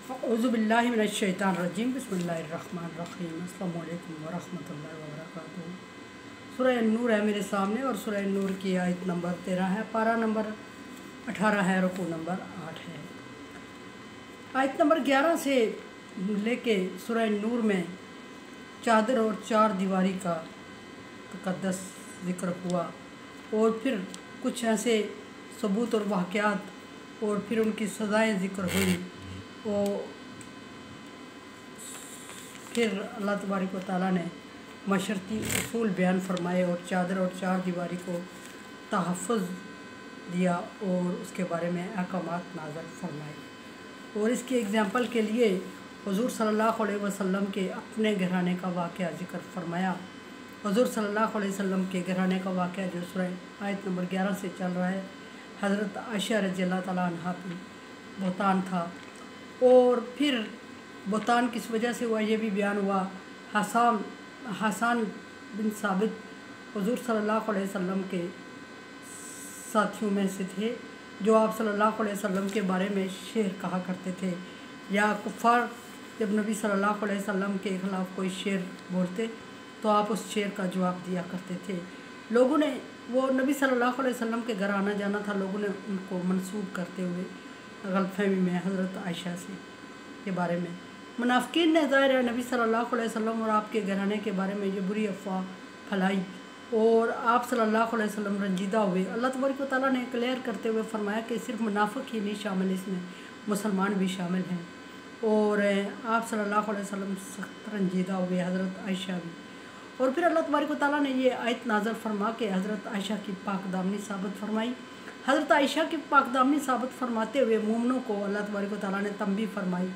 औज़ुबिल्लाहि मिनश्शैतानिर्रजीम बिस्मिल्लाहिर्रहमानिर्रहीम अस्सलामु अलैकुम वरहमतुल्लाहि वबरकातुहू। सूरह नूर है मेरे सामने और सूरह नूर की आयत नंबर 13 है, पारा नंबर 18 है, रुकू नंबर 8 है। आयत नंबर 11 से लेके सूरह नूर में चादर और चार दीवारी का तक़द्दस ज़िक्र हुआ और फिर कुछ ऐसे सबूत और वाक़यात और फिर उनकी सज़ाएँ ज़िक्र हुई और फिर अल्लाह तबारक व तआला ने मशरती उसूल बयान फरमाए और चादर और चार दीवारी को तहफ़्फ़ुज़ दिया और उसके बारे में अहकामात नाज़िल फरमाए। और इसकी एग्ज़ाम्पल के लिए हुज़ूर सल्लल्लाहु अलैहि वसल्लम के अपने घराने का वाक़या ज़िक्र फरमाया। हुज़ूर सल्लल्लाहु अलैहि वसल्लम के घराने का वाक़या जो सूरह आयत नंबर 11 से चल रहा है, हज़रत आयशा रज़ियल्लाहु तआला अन्हा पे बहतान था और फिर बहतान किस वजह से हुआ ये भी बयान हुआ। हसन बिन साबित हुज़ूर सल्लल्लाहु अलैहि वसल्लम के साथियों में से थे जो आप सल्लल्लाहु अलैहि वसल्लम के बारे में शेर कहा करते थे, या कुफ़ार जब नबी सल्लल्लाहु अलैहि वसल्लम के ख़िलाफ़ कोई शेर बोलते तो आप उस शेर का जवाब दिया करते थे। लोगों ने वो नबी सल्लल्लाहु अलैहि वसल्लम के घर आना जाना था, लोगों ने उनको मंसूब करते हुए गलतफहमी में हज़रत आयशा से के बारे में मुनाफ़िकीन ने ज़ाहिर है नबी सल्लल्लाहु अलैहि वसल्लम और आपके घराने के बारे में ये बुरी अफवाह फैलाई और आप सल्लल्लाहु अलैहि वसल्लम रंजीदा हुए। अल्लाह तबारक व तआला ने क्लियर करते हुए फरमाया कि सिर्फ मुनाफिक ही नहीं शामिल, इसमें मुसलमान भी शामिल हैं और आप सल्लल्लाहु अलैहि वसल्लम सख्त रंजीदा हुए, हज़रत आयशा भी। और फिर अल्लाह तबारक व तआला ने ये आयत नाज़िल फरमा के हज़रत आयशा की पाकदामनी साबित फरमाई। हज़रत आयशा की पाकदामनी साबित फरमाते हुए मोमिनों को अल्लाह तबारक व तआला ने तंबीह फरमाई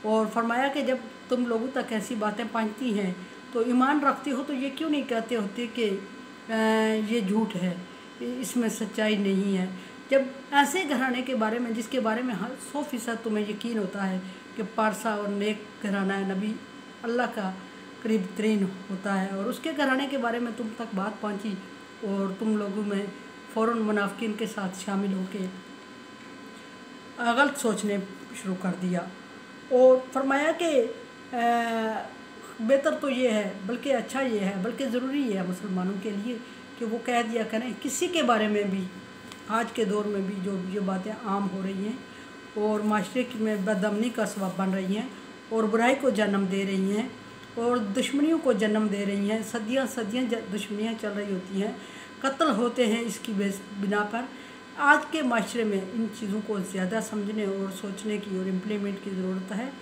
और फरमाया कि जब तुम लोगों तक ऐसी बातें पहुँचती हैं तो ईमान रखते हो तो ये क्यों नहीं कहते होते कि ये झूठ है, इसमें सच्चाई नहीं है। जब ऐसे घराने के बारे में जिसके बारे में 100% तुम्हें यकीन होता है कि पारसा और नेक घराना है, नबी अल्लाह का करीब तरीन होता है, और उसके घराने के बारे में तुम तक बात पहुँची और तुम लोगों में फ़ौरन मुनाफिकीन के साथ शामिल होकर गलत सोचने शुरू कर दिया और फरमाया कि बेहतर तो ये है, बल्कि अच्छा ये है, बल्कि ज़रूरी है मुसलमानों के लिए कि वो कह दिया करें किसी के बारे में भी, आज के दौर में भी जो ये बातें आम हो रही हैं और माशरे में बदअमनी का सबब बन रही हैं और बुराई को जन्म दे रही हैं और दुश्मनियों को जन्म दे रही हैं। सदियाँ सदियाँ दुश्मनियाँ चल रही होती हैं, कत्ल होते हैं इसकी बिना पर। आज के माशरे में इन चीज़ों को ज़्यादा समझने और सोचने की और इम्प्लीमेंट की ज़रूरत है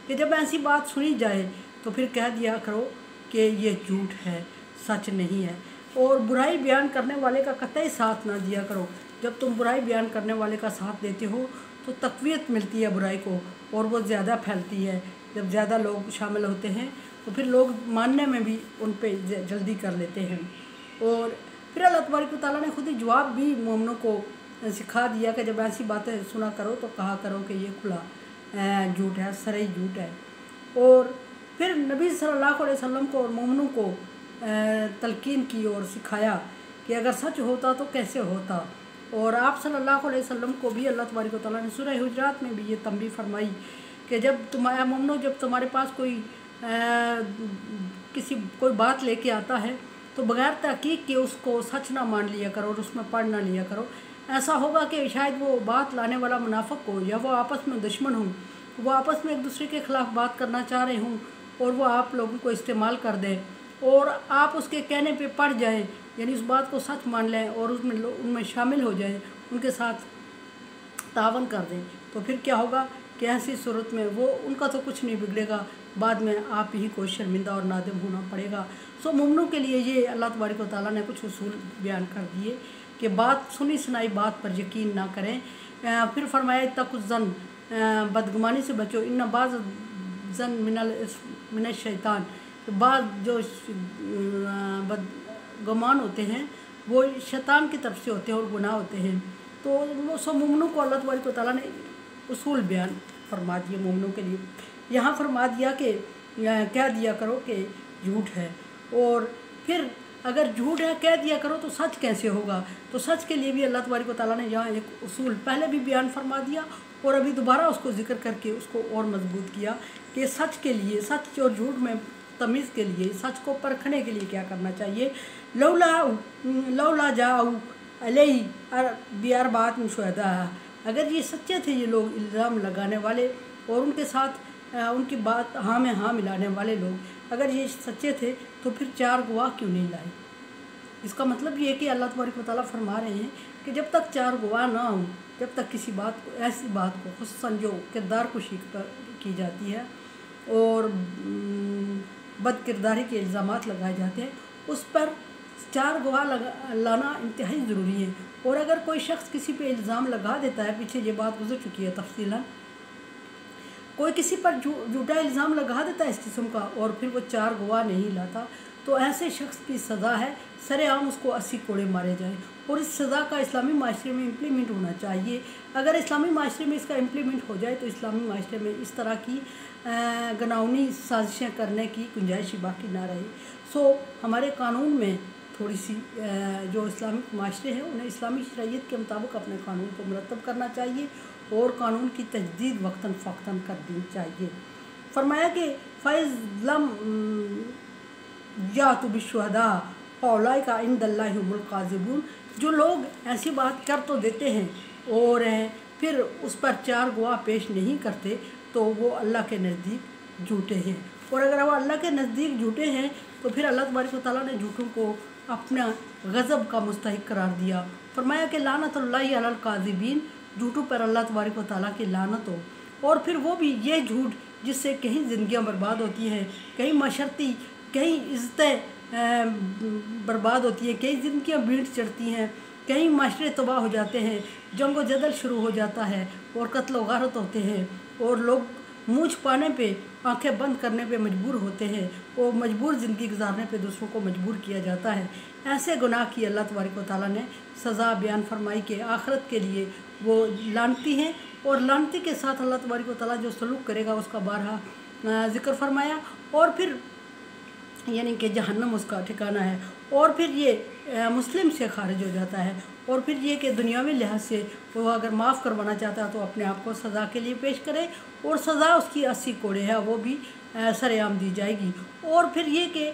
कि जब ऐसी बात सुनी जाए तो फिर कह दिया करो कि ये झूठ है, सच नहीं है। और बुराई बयान करने वाले का कतई साथ ना दिया करो। जब तुम बुराई बयान करने वाले का साथ देते हो तो तक़वियत मिलती है बुराई को और वो ज़्यादा फैलती है। जब ज़्यादा लोग शामिल होते हैं तो फिर लोग मानने में भी उन पर जल्दी कर लेते हैं। और फिर अल्लाह तबारक व तआला ने खुद ही जवाब भी मोमिनों को सिखा दिया कि जब ऐसी बातें सुना करो तो कहा करो कि ये खुला झूठ है, सराई झूठ है। और फिर नबी सल्लल्लाहु अलैहि वसल्लम को और मोमिनों को तलकीन की और सिखाया कि अगर सच होता तो कैसे होता। और आप सल्लल्लाहु अलैहि वसल्लम को भी अल्लाह तबारक व तआला ने सूरह हुजरात में भी ये तंबीह फरमाई कि जब तुम्हारा मोमिनो, जब तुम्हारे पास कोई कोई बात लेके आता है तो बग़ैर तहकीक के उसको सच ना मान लिया करो और उसमें पढ़ ना लिया करो। ऐसा होगा कि शायद वो बात लाने वाला मुनाफिक हो या वो आपस में दुश्मन हो, वो आपस में एक दूसरे के ख़िलाफ़ बात करना चाह रहे हों और वो आप लोगों को इस्तेमाल कर दें और आप उसके कहने पे पड़ जाएं, यानी उस बात को सच मान लें और उनमें शामिल हो जाएं, उनके साथ तावन कर दें। तो फिर क्या होगा कि ऐसी सूरत में वो उनका तो कुछ नहीं बिगड़ेगा, बाद में आप ही को शर्मिंदा और नादिम होना पड़ेगा। सो मोमिनों के लिए ये अल्लाह तबारक व तआला ने कुछ उसूल बयान कर दिए कि बात सुनी सुनाई बात पर यकीन ना करें। फिर फरमाया तकुज़्ज़न, बदगुमानी से बचो, इन्ना बाज़ ज़न मिनल शैतान, बाद जो बदगुमान होते हैं वो शैतान की तरफ से होते हैं और गुनाह होते हैं। तो वो सब मोमिनों को अल्लाह तबारक व तआला ने उसूल बयान फरमा दिए मोमिनों के लिए। यहाँ फरमा दिया कि कह दिया करो कि झूठ है, और फिर अगर झूठ है कह दिया करो तो सच कैसे होगा। तो सच के लिए भी अल्लाह तबारक व तआला ने यहाँ एक उसूल पहले भी बयान फरमा दिया और अभी दोबारा उसको जिक्र करके उसको और मजबूत किया कि सच के लिए, सच और झूठ में तमीज़ के लिए, सच को परखने के लिए क्या करना चाहिए। लौला जाऊ अलैहि बिअरबात मिन शुहदा, अगर ये सच्चे थे ये लोग इल्ज़ाम लगाने वाले और उनके साथ उनकी बात हाँ में हाँ मिलाने वाले लोग, अगर ये सच्चे थे तो फिर 4 गवाह क्यों नहीं लाए। इसका मतलब ये है कि अल्लाह तबारक व तआला फरमा रहे हैं कि जब तक 4 गवाह ना हों, जब तक किसी बात को, ऐसी बात को खुसूसन जो किरदार कुशी की जाती है और बद किरदारी के इल्ज़ामात लगाए जाते हैं, उस पर 4 गवाह लाना इंतहाई ज़रूरी है। और अगर कोई शख्स किसी पे इल्ज़ाम लगा देता है, पीछे ये बात गुजर चुकी है तफसीलन, कोई किसी पर झूठा इल्ज़ाम लगा देता है इस किस्म का और फिर वो 4 गवाह नहीं लाता, तो ऐसे शख्स की सज़ा है सरेआम उसको 80 कोड़े मारे जाएँ। और इस सज़ा का इस्लामी माशरे में इम्प्लीमेंट होना चाहिए। अगर इस्लामी माशरे में इसका इम्प्लीमेंट हो जाए तो इस्लामी माशरे में इस तरह की गनाउनी साजिशें करने की गुंजाइश बाकी ना रहे। सो हमारे कानून में थोड़ी सी जो इस्लामिक माशरे हैं उन्हें इस्लामी शरीयत के मुताबिक अपने कानून को मुरतब करना चाहिए और कानून की तजदीद वक्तन फ़क्तन कर देनी चाहिए। फरमाया कि फ़ैज़लम या तो बिशुहदा औलाई का इंदल्लाहि हुमुल काज़िबून, जो लोग ऐसी बात कर तो देते हैं और फिर उस पर 4 गवाह पेश नहीं करते तो वो अल्लाह के नज़दीक झूठे हैं। और अगर वो अल्लाह के नज़दीक झूठे हैं तो फिर अल्लाह तबारक व तआला ने झूठों को अपना गज़ब का मुस्तहिक करार दिया। फरमाया कि लानतुल्लाहि अलल काज़िबीन, झूठों पर अल्लाह तबारक व तआला की लानत हो। और फिर वो भी ये झूठ जिससे कहीं ज़िंदगियाँ बर्बाद होती हैं, कहीं माशरती, कहीं इज़्ज़तें बर्बाद होती है, कई ज़िंदगियाँ भीड़ चढ़ती हैं, कई माशरे तबाह हो जाते हैं, जंग व जदल शुरू हो जाता है और कत्ल व गारत होते हैं और लोग मुँह छुपाने पे, आंखें बंद करने पे मजबूर होते हैं और मजबूर ज़िंदगी गुजारने पे दूसरों को मजबूर किया जाता है। ऐसे गुनाह की अल्लाह तबारक व तआला ने सज़ा बयान फरमाई के आखिरत के लिए वो लानती हैं और लानती के साथ अल्लाह तबारक व तआला जो सलूक करेगा उसका बारहा ज़िक्र फरमाया। और फिर यानी कि जहन्नम उसका ठिकाना है। और फिर ये मुस्लिम से खारिज हो जाता है। और फिर ये कि दुनियावी लिहाज से वो अगर माफ़ करवाना चाहता है तो अपने आप को सज़ा के लिए पेश करे और सज़ा उसकी 80 कोड़े है वो भी सरेआम दी जाएगी। और फिर ये कि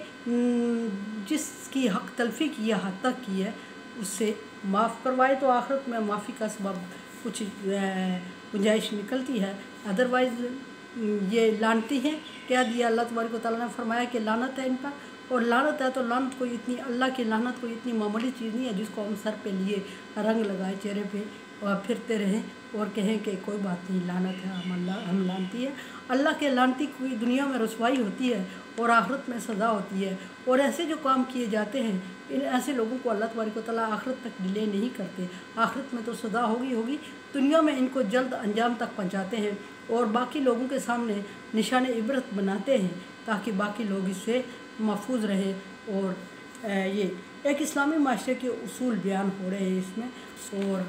जिसकी हक तलफ़ी की या हद तक की है उससे माफ़ करवाए तो आखिरत में माफ़ी का सबब कुछ गुंजाइश निकलती है। अदरवाइज़ ये लानती हैं। कह दिया अल्लाह तबारक व तआला ने फरमाया कि लानत है इन पर, और लानत है तो लानत कोई इतनी, अल्लाह की लानत कोई इतनी मामूली चीज़ नहीं है जिसको हम सर पे लिए रंग लगाए चेहरे पे और फिरते रहें और कहें कि कोई बात नहीं, लानत है, हम लानती है। अल्लाह के लानती कोई दुनिया में रसवाई होती है और आखिरत में सज़ा होती है। और ऐसे जो काम किए जाते हैं इन ऐसे लोगों को अल्लाह तबारक व तआला आखिरत तक डिले नहीं करते। आखिरत में तो सज़ा होगी, दुनिया में इनको जल्द अंजाम तक पहुँचाते हैं और बाकी लोगों के सामने निशान इबरत बनाते हैं ताकि बाकी लोग इससे महफूज रहें। और ये एक इस्लामी माशरे के उसूल बयान हो रहे हैं इसमें, और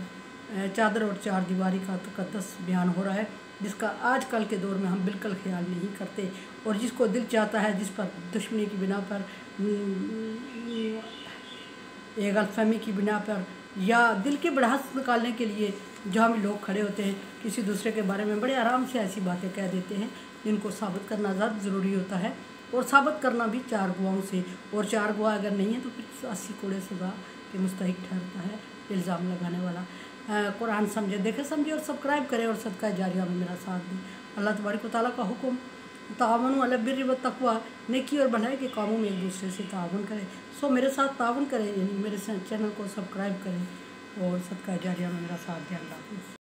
चादर और 4 दीवारी का तक़द्दुस बयान हो रहा है जिसका आज कल के दौर में हम बिल्कुल ख्याल नहीं करते और जिसको दिल चाहता है, जिस पर दुश्मनी की बिना पर, एक गलतफहमी की बिना पर या दिल की भड़ास निकालने के लिए जहाँ भी लोग खड़े होते हैं किसी दूसरे के बारे में बड़े आराम से ऐसी बातें कह देते हैं जिनको साबित करना ज़्यादा ज़रूरी होता है और साबित करना भी 4 गवाहों से। और 4 गवाह अगर नहीं है तो फिर 80 कोड़े सज़ा के मुस्तहिक ठहरता है इल्ज़ाम लगाने वाला। कुरान समझे, देखे समझे और सब्सक्राइब करें और सदका जारिया में मेरा साथ दें। अल्लाह तबारक व तआला का हुक्म तावनु अलल बिर्रि व तक़वा, नेकी और भलाई के कामों में एक दूसरे से तावन करें। सो मेरे साथ तावन करें, यानी मेरे चैनल को सब्सक्राइब करें और सदका जारिया में मेरा साथ दें। अल्लाह हाफ़िज़।